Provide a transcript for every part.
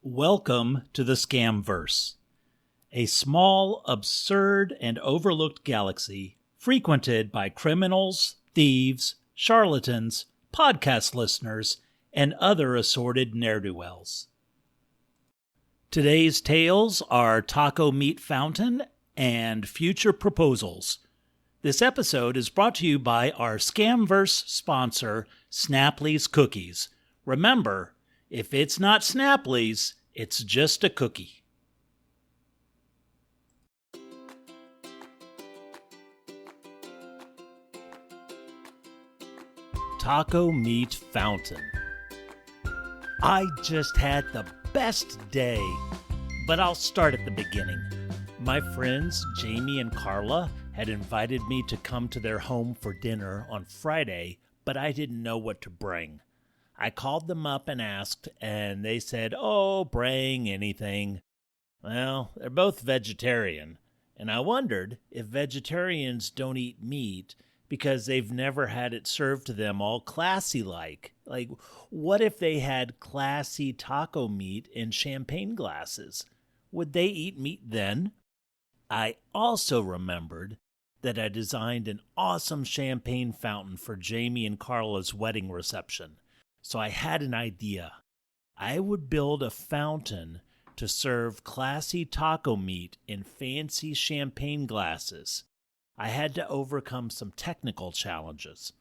Welcome to the Scamverse, a small, absurd, and overlooked galaxy frequented by criminals, thieves, charlatans, podcast listeners, and other assorted ne'er-do-wells. Today's tales are Taco Meat Fountain and Future Proposals. This episode is brought to you by our Scamverse sponsor, Snapley's Cookies. Remember, if it's not Snapley's, it's just a cookie. Taco Meat Fountain. I just had the best day, but I'll start at the beginning. My friends Jamie and Carla had invited me to come to their home for dinner on Friday, but I didn't know what to bring. I called them up and asked, and they said, bring anything. Well, they're both vegetarian, and I wondered if vegetarians don't eat meat because they've never had it served to them all classy-like. Like, what if they had classy taco meat in champagne glasses? Would they eat meat then? I also remembered that I designed an awesome champagne fountain for Jamie and Carla's wedding reception. So I had an idea. I would build a fountain to serve classy taco meat in fancy champagne glasses. I had to overcome some technical challenges.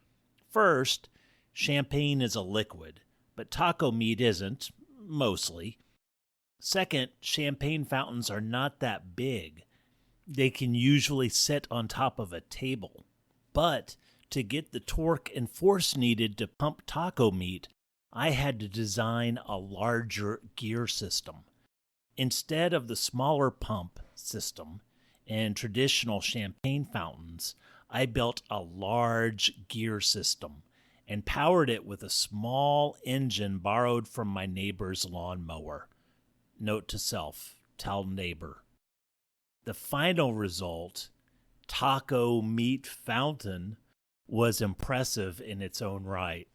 First, champagne is a liquid, but taco meat isn't, mostly. Second, champagne fountains are not that big. They can usually sit on top of a table. But to get the torque and force needed to pump taco meat, I had to design a larger gear system. Instead of the smaller pump system in traditional champagne fountains, I built a large gear system and powered it with a small engine borrowed from my neighbor's lawnmower. Note to self, tell neighbor. The final result, Taco Meat Fountain, was impressive in its own right.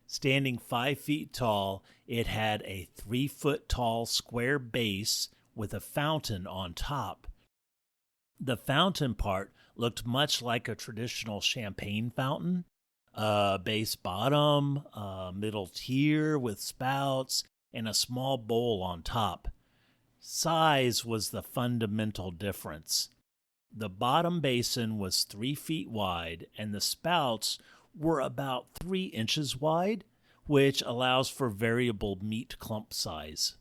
Standing 5 feet tall, it had a 3-foot-tall square base with a fountain on top. The fountain part looked much like a traditional champagne fountain. Base bottom, middle tier with spouts, and a small bowl on top. Size was the fundamental difference. The bottom basin was 3 feet wide, and the spouts were about 3 inches wide, which allows for variable meat clump size.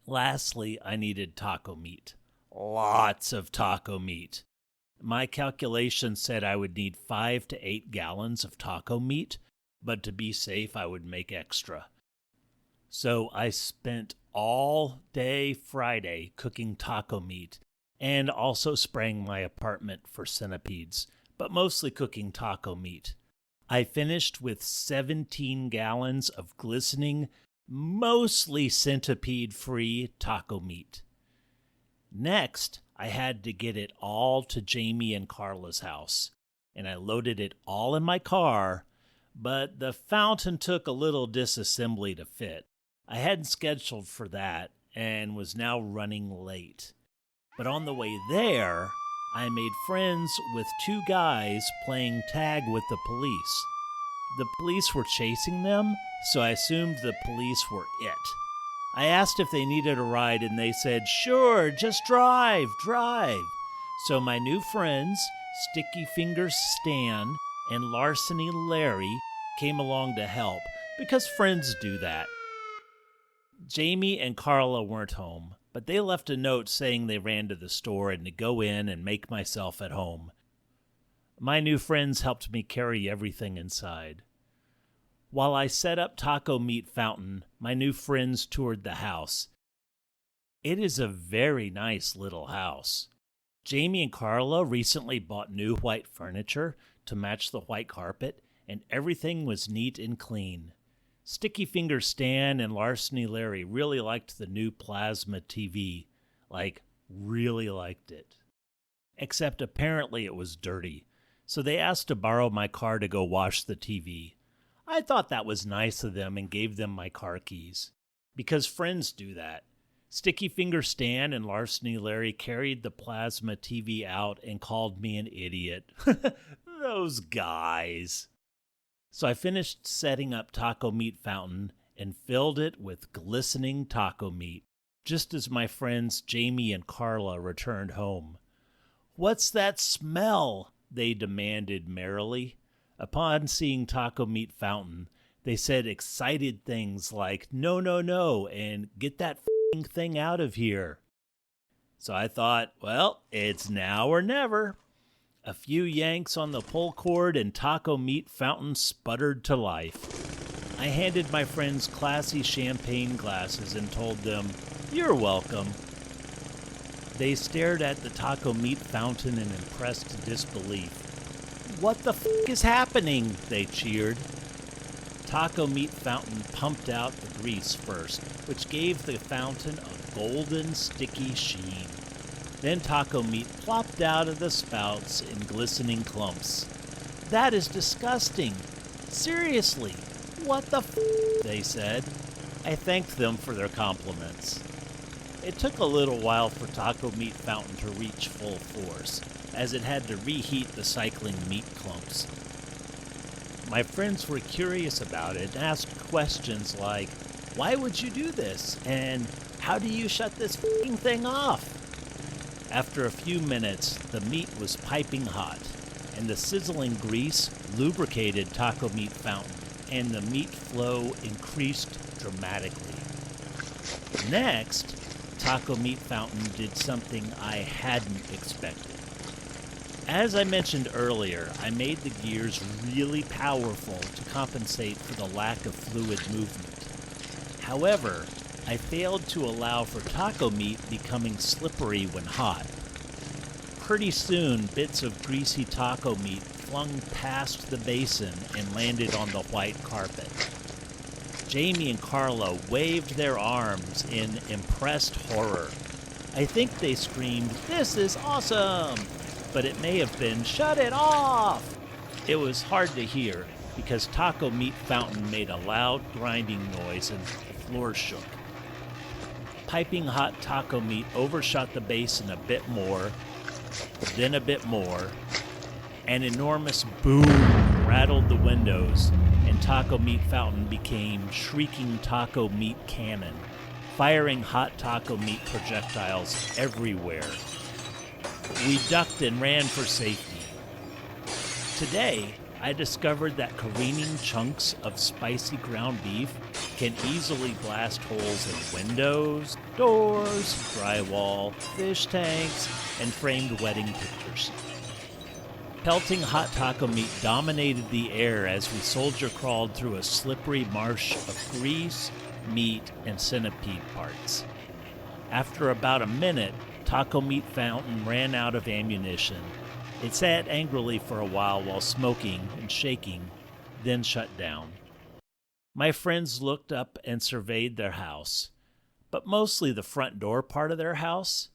Lastly, I needed taco meat. Lots of taco meat. My calculation said I would need 5 to 8 gallons of taco meat, but to be safe, I would make extra. So I spent all day Friday cooking taco meat and also spraying my apartment for centipedes, but mostly cooking taco meat. I finished with 17 gallons of glistening, mostly centipede-free taco meat. Next, I had to get it all to Jamie and Carla's house, and I loaded it all in my car, but the fountain took a little disassembly to fit. I hadn't scheduled for that and was now running late. But on the way there, I made friends with 2 guys playing tag with the police. The police were chasing them, so I assumed the police were it. I asked if they needed a ride, and they said, "Sure, just drive." So my new friends, Sticky Fingers Stan and Larceny Larry, came along to help, because friends do that. Jamie and Carla weren't home, but they left a note saying they ran to the store and to go in and make myself at home. My new friends helped me carry everything inside. While I set up Taco Meat Fountain, my new friends toured the house. It is a very nice little house. Jamie and Carla recently bought new white furniture to match the white carpet, and everything was neat and clean. Sticky Finger Stan and Larceny Larry really liked the new plasma TV. Really liked it. Except apparently it was dirty, so they asked to borrow my car to go wash the TV. I thought that was nice of them and gave them my car keys. Because friends do that. Sticky Finger Stan and Larceny Larry carried the plasma TV out and called me an idiot. Those guys. So I finished setting up Taco Meat Fountain and filled it with glistening taco meat, just as my friends Jamie and Carla returned home. "What's that smell?" they demanded merrily. Upon seeing Taco Meat Fountain, they said excited things like, "No, no, no," and "Get that f***ing thing out of here." So I thought, well, it's now or never. A few yanks on the pull cord and Taco Meat Fountain sputtered to life. I handed my friends classy champagne glasses and told them, "You're welcome." They stared at the Taco Meat Fountain in impressed disbelief. "What the f*** is happening?" they cheered. Taco Meat Fountain pumped out the grease first, which gave the fountain a golden, sticky sheen. Then Taco Meat plopped out of the spouts in glistening clumps. "That is disgusting. Seriously, what the f***, they said. I thanked them for their compliments. It took a little while for Taco Meat Fountain to reach full force, as it had to reheat the cycling meat clumps. My friends were curious about it and asked questions like, "Why would you do this?" and "How do you shut this f***ing thing off?" After a few minutes, the meat was piping hot, and the sizzling grease lubricated Taco Meat Fountain, and the meat flow increased dramatically. Next, Taco Meat Fountain did something I hadn't expected. As I mentioned earlier, I made the gears really powerful to compensate for the lack of fluid movement. However, I failed to allow for taco meat becoming slippery when hot. Pretty soon, bits of greasy taco meat flung past the basin and landed on the white carpet. Jamie and Carla waved their arms in impressed horror. I think they screamed, "This is awesome!" But it may have been, "Shut it off!" It was hard to hear because Taco Meat Fountain made a loud grinding noise and the floor shook. Piping hot taco meat overshot the basin a bit more, then a bit more. An enormous boom rattled the windows, and Taco Meat Fountain became shrieking taco meat cannon, firing hot taco meat projectiles everywhere. We ducked and ran for safety. Today, I discovered that careening chunks of spicy ground beef can easily blast holes in windows, doors, drywall, fish tanks, and framed wedding pictures. Pelting hot taco meat dominated the air as we soldier crawled through a slippery marsh of grease, meat, and centipede parts. After about a minute, Taco Meat Fountain ran out of ammunition. It sat angrily for a while smoking and shaking, then shut down. My friends looked up and surveyed their house, but mostly the front door part of their house.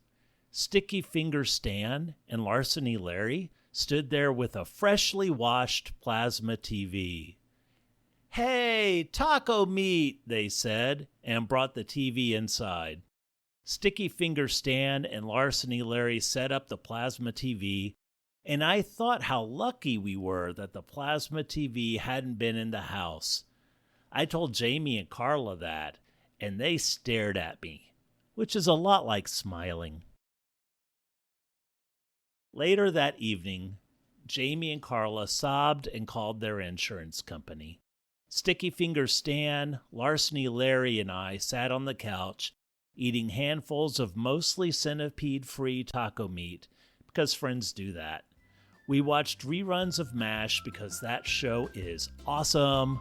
Sticky Finger Stan and Larceny Larry stood there with a freshly washed plasma TV. "Hey, taco meat," they said, and brought the TV inside. Sticky Finger Stan and Larceny Larry set up the plasma TV, and I thought how lucky we were that the plasma TV hadn't been in the house. I told Jamie and Carla that, and they stared at me, which is a lot like smiling. Later that evening, Jamie and Carla sobbed and called their insurance company. Sticky Finger Stan, Larceny Larry, and I sat on the couch, eating handfuls of mostly centipede-free taco meat, because friends do that. We watched reruns of MASH because that show is awesome.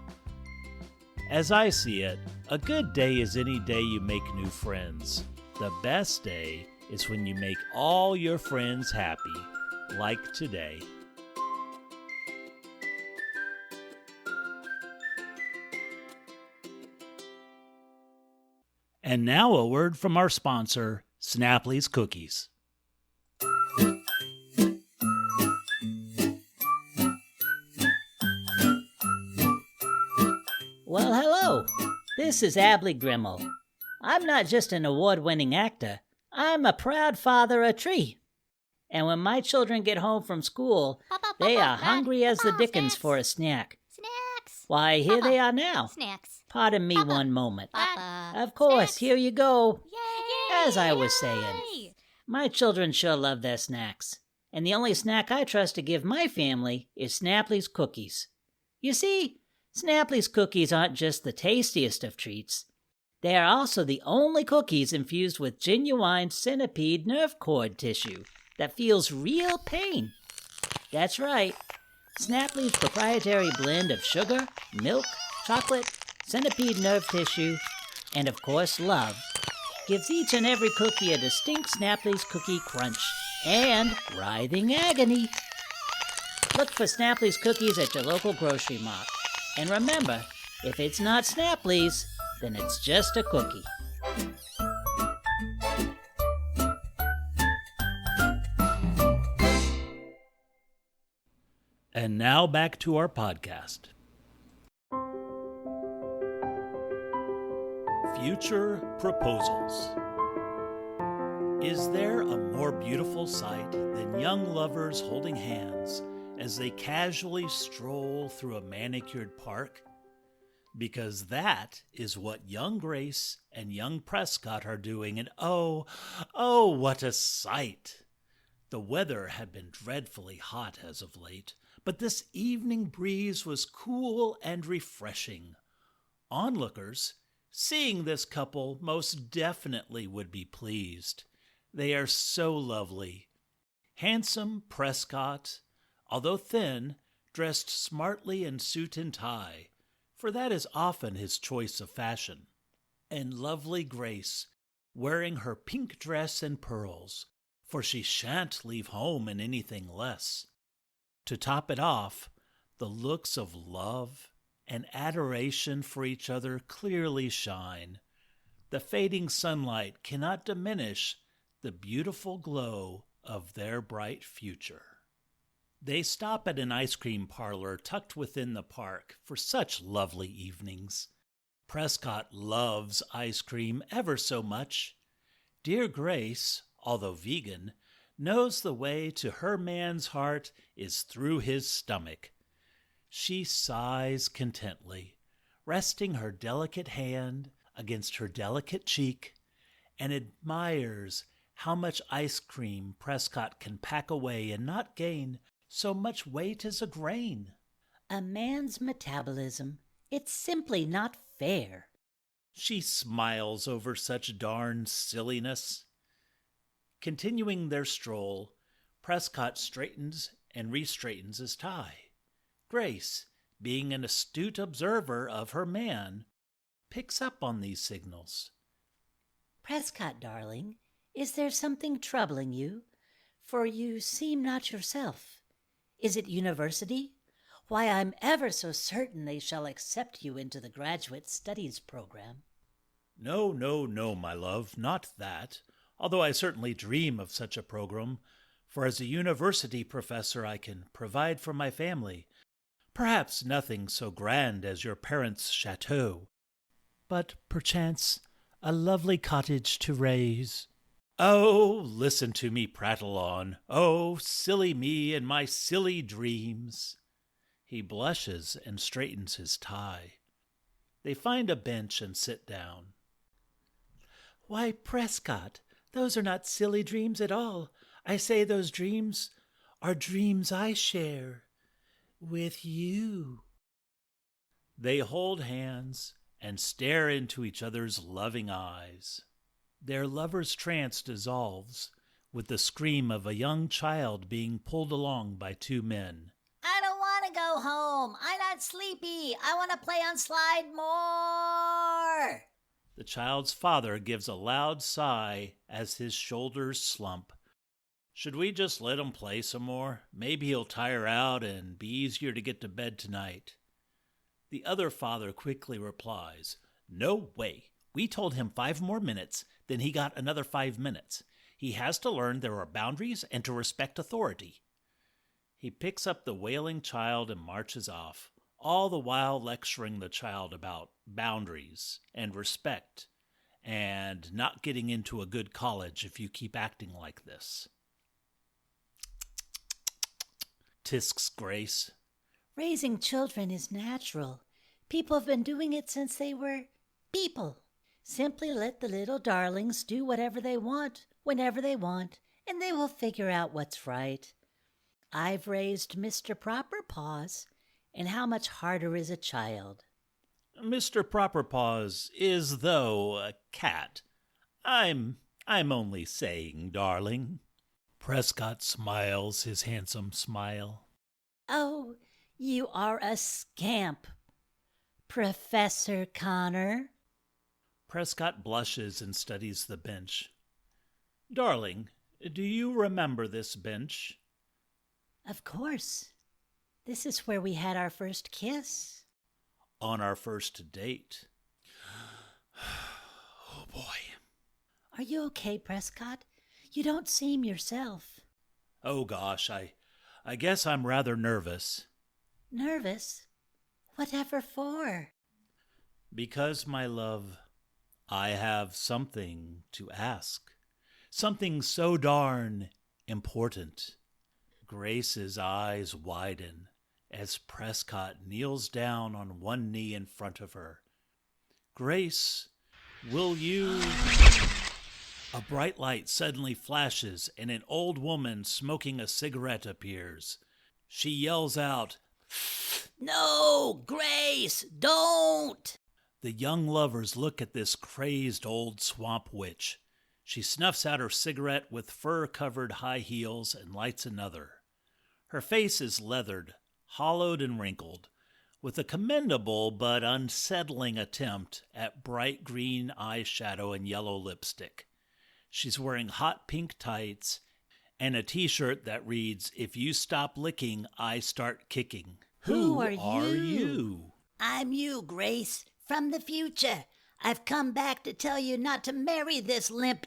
As I see it, a good day is any day you make new friends. The best day is when you make all your friends happy, like today. And now a word from our sponsor, Snapply's Cookies. Well, hello. This is Abley Grimmel. I'm not just an award-winning actor. I'm a proud father of three. And when my children get home from school, they are hungry as the dickens for a snack. Snacks. Why, here they are now. Snacks. Pardon me one moment. Papa. Of course, here you go. Yay! As I was saying, my children sure love their snacks. And the only snack I trust to give my family is Snapply's cookies. You see, Snapply's cookies aren't just the tastiest of treats. They are also the only cookies infused with genuine centipede nerve cord tissue that feels real pain. That's right. Snapply's proprietary blend of sugar, milk, chocolate, centipede nerve tissue, and of course love, gives each and every cookie a distinct Snapply's cookie crunch and writhing agony. Look for Snapply's cookies at your local grocery mart. And remember, if it's not Snapply's, then it's just a cookie. And now back to our podcast. Future proposals. Is there a more beautiful sight than young lovers holding hands as they casually stroll through a manicured park? Because that is what young Grace and young Prescott are doing, and oh, what a sight! The weather had been dreadfully hot as of late, but this evening breeze was cool and refreshing. Onlookers, seeing this couple, most definitely would be pleased. They are so lovely. Handsome Prescott, although thin, dressed smartly in suit and tie, for that is often his choice of fashion, and lovely Grace, wearing her pink dress and pearls, for she shan't leave home in anything less. To top it off, the looks of love and adoration for each other clearly shine. The fading sunlight cannot diminish the beautiful glow of their bright future. They stop at an ice cream parlor tucked within the park for such lovely evenings. Prescott loves ice cream ever so much. Dear Grace, although vegan, knows the way to her man's heart is through his stomach. She sighs contently, resting her delicate hand against her delicate cheek, and admires how much ice cream Prescott can pack away and not gain so much weight as a grain. A man's metabolism, it's simply not fair. She smiles over such darn silliness. Continuing their stroll, Prescott straightens and restraightens his tie. Grace, being an astute observer of her man, picks up on these signals. Prescott, darling, is there something troubling you? For you seem not yourself. Is it university? Why, I'm ever so certain they shall accept you into the graduate studies program. No, my love, not that, although I certainly dream of such a program, for as a university professor I can provide for my family. Perhaps nothing so grand as your parents' chateau, but perchance a lovely cottage to raise. Oh, listen to me prattle on. Oh, silly me and my silly dreams. He blushes and straightens his tie. They find a bench and sit down. Why, Prescott, those are not silly dreams at all. I say those dreams are dreams I share with you. They hold hands and stare into each other's loving eyes. Their lovers' trance dissolves with the scream of a young child being pulled along by two men. I don't want to go home. I'm not sleepy. I want to play on slide more. The child's father gives a loud sigh as his shoulders slump. Should we just let him play some more? Maybe he'll tire out and be easier to get to bed tonight. The other father quickly replies, No way. We told him 5 more minutes, then he got another 5 minutes. He has to learn there are boundaries and to respect authority. He picks up the wailing child and marches off, all the while lecturing the child about boundaries and respect and not getting into a good college if you keep acting like this. Tisks Grace. Raising children is natural. People have been doing it since they were people. Simply let the little darlings do whatever they want, whenever they want, and they will figure out what's right. I've raised Mr. Proper Paws, and how much harder is a child? Mr. Proper Paws is, though, a cat. I'm only saying, darling. Prescott smiles his handsome smile. Oh, you are a scamp, Professor Connor. Prescott blushes and studies the bench. Darling, do you remember this bench? Of course. This is where we had our first kiss. On our first date. Oh, boy. Are you okay, Prescott? You don't seem yourself. Oh, gosh, I guess I'm rather nervous. Nervous? Whatever for? Because, my love, I have something to ask. Something so darn important. Grace's eyes widen as Prescott kneels down on one knee in front of her. Grace, will you... A bright light suddenly flashes, and an old woman smoking a cigarette appears. She yells out, No, Grace, don't! The young lovers look at this crazed old swamp witch. She snuffs out her cigarette with fur-covered high heels and lights another. Her face is leathered, hollowed and wrinkled, with a commendable but unsettling attempt at bright green eyeshadow and yellow lipstick. She's wearing hot pink tights and a t-shirt that reads, If you stop licking, I start kicking. Who are you? I'm you, Grace, from the future. I've come back to tell you not to marry this limp.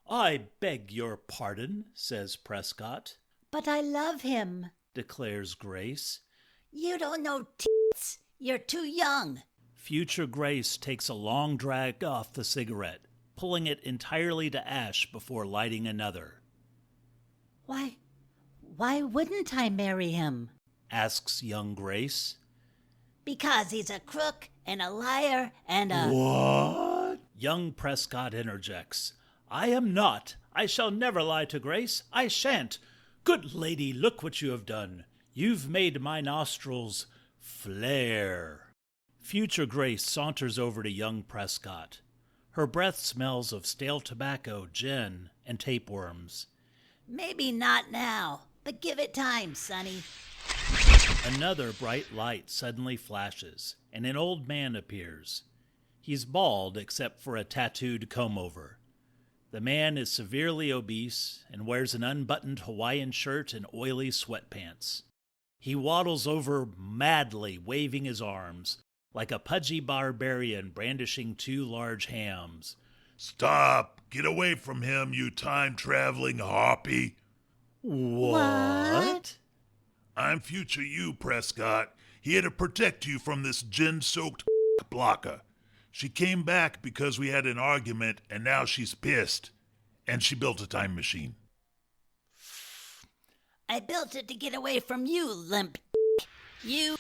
I beg your pardon, says Prescott. But I love him, declares Grace. You don't know tits. You're too young. Future Grace takes a long drag off the cigarette, pulling it entirely to ash before lighting another. Why wouldn't I marry him? Asks young Grace. Because he's a crook and a liar and a... What? Young Prescott interjects. I am not. I shall never lie to Grace. I shan't. Good lady, look what you have done. You've made my nostrils flare. Future Grace saunters over to young Prescott. Her breath smells of stale tobacco, gin, and tapeworms. Maybe not now, but give it time, Sonny. Another bright light suddenly flashes, and an old man appears. He's bald except for a tattooed comb-over. The man is severely obese and wears an unbuttoned Hawaiian shirt and oily sweatpants. He waddles over madly, waving his arms, like a pudgy barbarian brandishing two large hams. Stop! Get away from him, you time-traveling harpy! What? I'm future you, Prescott, here to protect you from this gin-soaked blocker. She came back because we had an argument, and now she's pissed. And she built a time machine. I built it to get away from you, limp. You...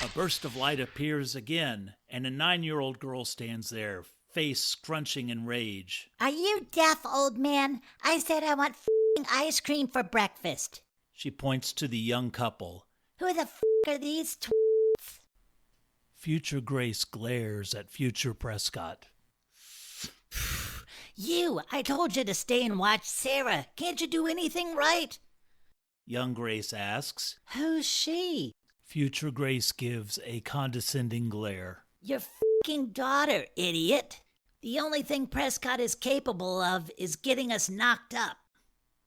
A burst of light appears again, and a 9-year-old girl stands there, face scrunching in rage. Are you deaf, old man? I said I want ice cream for breakfast. She points to the young couple. Who the are these Future Grace glares at Future Prescott. You! I told you to stay and watch Sarah. Can't you do anything right? Young Grace asks. Who's she? Future Grace gives a condescending glare. Your daughter, idiot. The only thing Prescott is capable of is getting us knocked up.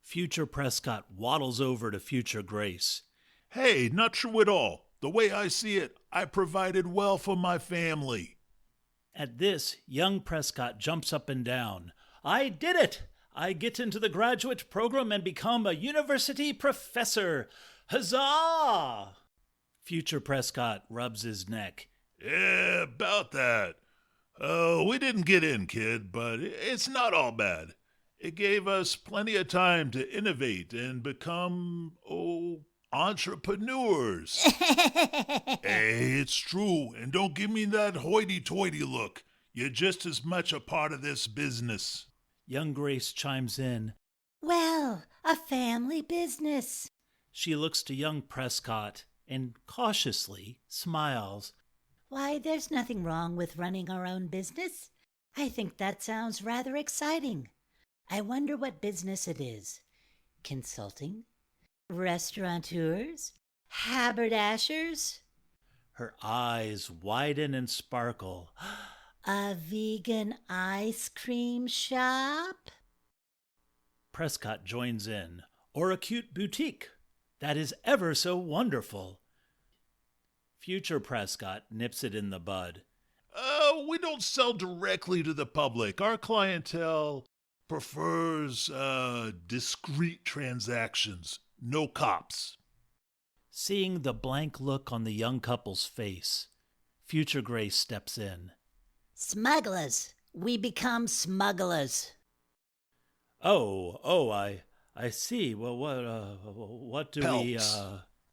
Future Prescott waddles over to Future Grace. Hey, not true at all. The way I see it, I provided well for my family. At this, young Prescott jumps up and down. I did it! I get into the graduate program and become a university professor. Huzzah! Future Prescott rubs his neck. Yeah, about that. Oh, we didn't get in, kid, but it's not all bad. It gave us plenty of time to innovate and become, entrepreneurs. Hey, it's true, and don't give me that hoity-toity look. You're just as much a part of this business. Young Grace chimes in. Well, a family business. She looks to young Prescott and cautiously smiles. Why, there's nothing wrong with running our own business. I think that sounds rather exciting. I wonder what business it is. Consulting? Restaurateurs? Haberdashers? Her eyes widen and sparkle. A vegan ice cream shop? Prescott joins in. Or a cute boutique. That is ever so wonderful. Future Prescott nips it in the bud. We don't sell directly to the public. Our clientele prefers discreet transactions. No cops. Seeing the blank look on the young couple's face, Future Grace steps in. Smugglers. We become smugglers. I see. Well, what do Pelts.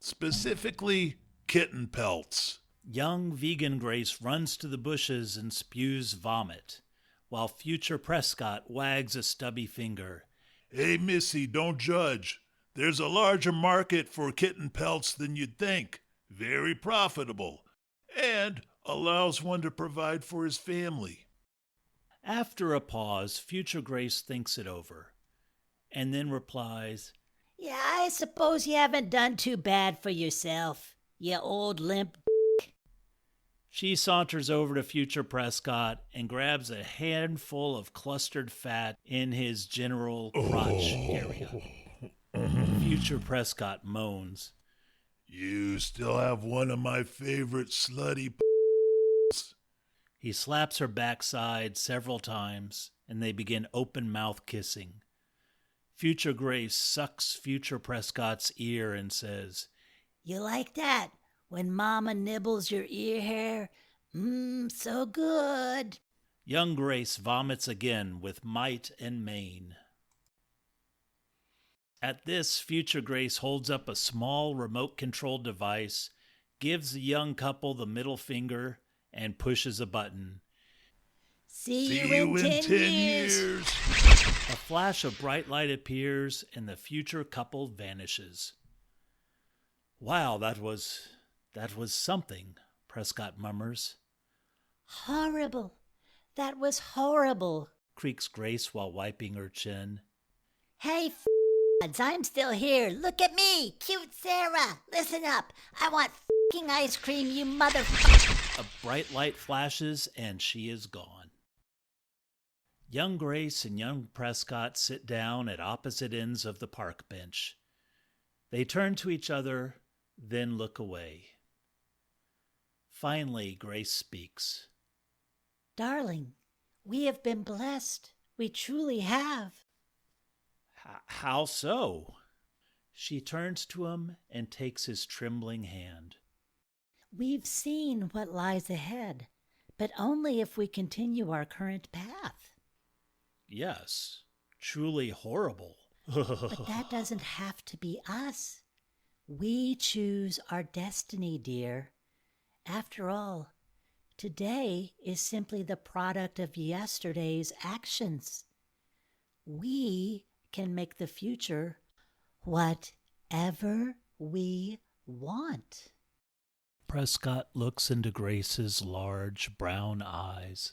Specifically, kitten pelts. Young vegan Grace runs to the bushes and spews vomit, while Future Prescott wags a stubby finger. Hey, Missy, don't judge. There's a larger market for kitten pelts than you'd think. Very profitable. And allows one to provide for his family. After a pause, Future Grace thinks it over, and then replies, Yeah, I suppose you haven't done too bad for yourself, you old limp. She saunters over to Future Prescott and grabs a handful of clustered fat in his general crotch area. Future Prescott moans. You still have one of my favorite slutty He slaps her backside several times, and they begin open-mouth kissing. Future Grace sucks Future Prescott's ear and says, You like that? When Mama nibbles your ear hair? So good. Young Grace vomits again with might and main. At this, Future Grace holds up a small remote-controlled device, gives the young couple the middle finger, and pushes a button. See you in 10 years. A flash of bright light appears, and the future couple vanishes. Wow, that was something, Prescott murmurs. Horrible. That was horrible. Creaks Grace while wiping her chin. Hey, I'm still here. Look at me. Cute Sarah. Listen up. I want f***ing ice cream, you motherfucker. A bright light flashes, and she is gone. Young Grace and young Prescott sit down at opposite ends of the park bench. They turn to each other, then look away. Finally, Grace speaks. Darling, we have been blessed. We truly have. How so? She turns to him and takes his trembling hand. We've seen what lies ahead, but only if we continue our current path. Yes, truly horrible. But that doesn't have to be us. We choose our destiny, dear. After all, today is simply the product of yesterday's actions. We can make the future whatever we want. Prescott looks into Grace's large brown eyes.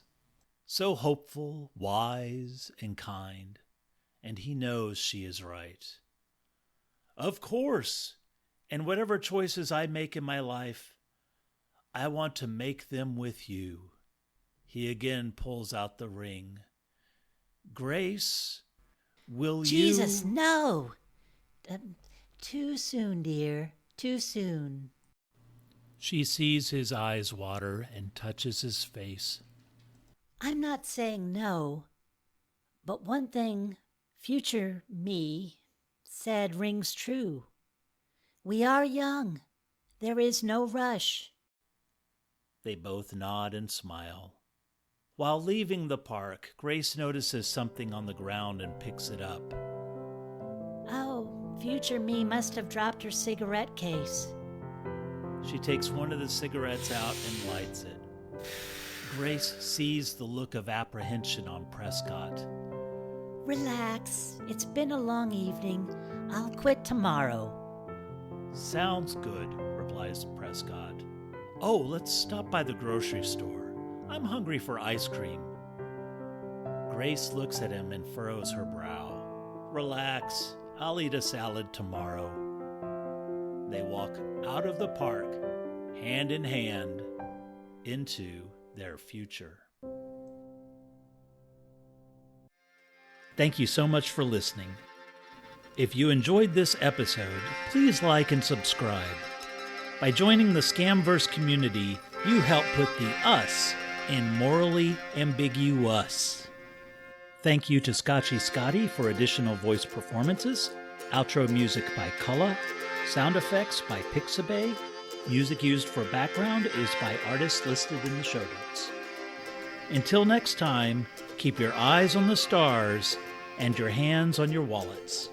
So hopeful, wise, and kind. And he knows she is right. Of course. And whatever choices I make in my life, I want to make them with you. He again pulls out the ring. Grace, will Jesus, you... no! Too soon, dear. Too soon. She sees his eyes water and touches his face. I'm not saying no, but one thing future me said rings true. We are young. There is no rush. They both nod and smile. While leaving the park, Grace notices something on the ground and picks it up. Oh, future me must have dropped her cigarette case. She takes one of the cigarettes out and lights it. Grace sees the look of apprehension on Prescott. Relax. It's been a long evening. I'll quit tomorrow. Sounds good, replies Prescott. Oh, let's stop by the grocery store. I'm hungry for ice cream. Grace looks at him and furrows her brow. Relax, I'll eat a salad tomorrow. They walk out of the park, hand in hand, into their future. Thank you so much for listening. If you enjoyed this episode, please like and subscribe. By joining the Scamverse community, you help put the us in morally ambiguous. Thank you to Scotchy Scotty for additional voice performances, outro music by Cullah, sound effects by Pixabay. Music used for background is by artists listed in the show notes. Until next time, keep your eyes on the stars and your hands on your wallets.